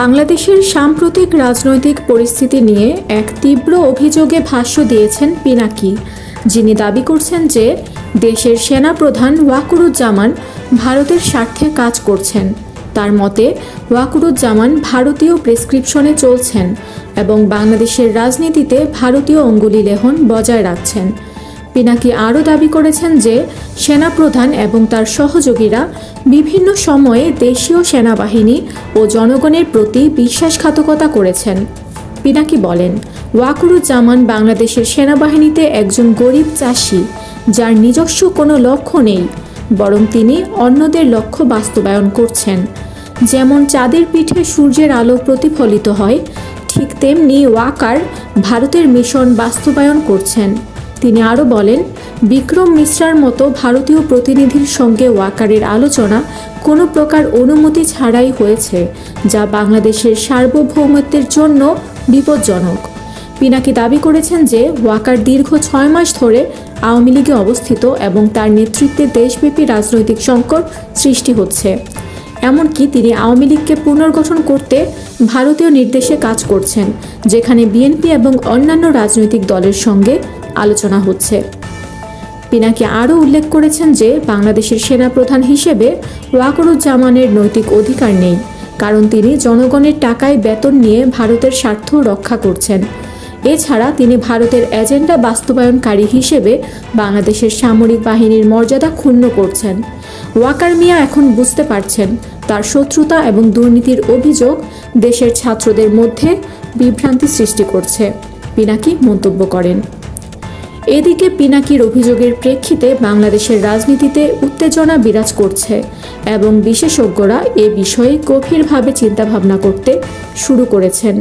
বাংলাদেশের সাম্প্রতিক রাজনৈতিক পরিস্থিতি নিয়ে এক তীব্র অভিযোগে ভাষ্য দিয়েছেন পিনাকি, যিনি দাবি করছেন যে দেশের সেনাপ্রধান ওয়াকুরুজ্জামান ভারতের স্বার্থে কাজ করছেন। তার মতে, ওয়াকুরুজ্জামান ভারতীয় প্রেসক্রিপশনে চলছেন এবং বাংলাদেশের রাজনীতিতে ভারতীয় অঙ্গুলিলেখন বজায় রাখছেন। পিনাকি আরও দাবি করেছেন যে সেনাপ্রধান এবং তার সহযোগীরা বিভিন্ন সময়ে দেশীয় সেনাবাহিনী ও জনগণের প্রতি বিশ্বাসঘাতকতা করেছেন। পিনাকি বলেন, ওয়াকুরুজ্জামান বাংলাদেশের সেনাবাহিনীতে একজন গরিব চাষি, যার নিজস্ব কোনো লক্ষ্য নেই, বরং তিনি অন্যদের লক্ষ্য বাস্তবায়ন করছেন। যেমন চাঁদের পিঠে সূর্যের আলো প্রতিফলিত হয়, ঠিক তেমনি ওয়াকার ভারতের মিশন বাস্তবায়ন করছেন। তিনি আরও বলেন, বিক্রম মিশ্রার মতো ভারতীয় প্রতিনিধির সঙ্গে ওয়াকারের আলোচনা কোনো প্রকার অনুমতি ছাড়াই হয়েছে, যা বাংলাদেশের সার্বভৌমত্বের জন্য বিপজ্জনক। পিনাকি দাবি করেছেন যে ওয়াকার দীর্ঘ 6 মাস ধরে আওয়ামী লীগে অবস্থিত এবং তার নেতৃত্বে দেশব্যাপী রাজনৈতিক সংকট সৃষ্টি হচ্ছে। এমনকি তিনি আওয়ামী লীগকে পুনর্গঠন করতে ভারতীয় নির্দেশে কাজ করছেন, যেখানে বিএনপি এবং অন্যান্য রাজনৈতিক দলের সঙ্গে আলোচনা হচ্ছে। পিনাকি আরও উল্লেখ করেছেন যে বাংলাদেশের সেনাপ্রধান হিসেবে ওয়াকুরুজ্জামানের নৈতিক অধিকার নেই, কারণ তিনি জনগণের টাকায় বেতন নিয়ে ভারতের স্বার্থ রক্ষা করছেন। এছাড়া তিনি ভারতের এজেন্ডা বাস্তবায়নকারী হিসেবে বাংলাদেশের সামরিক বাহিনীর মর্যাদা ক্ষুণ্ণ করছেন। ওয়াকার মিয়া এখন বুঝতে পারছেন তার শত্রুতা এবং দুর্নীতির অভিযোগ দেশের ছাত্রদের মধ্যে বিভ্রান্তি সৃষ্টি করছে, পিনাকি মন্তব্য করেন। এদিকে পিনাকির অভিযোগের প্রেক্ষিতে বাংলাদেশের রাজনীতিতে উত্তেজনা বিরাজ করছে এবং বিশেষজ্ঞরা এ বিষয়ে গভীরভাবে চিন্তাভাবনা করতে শুরু করেছেন।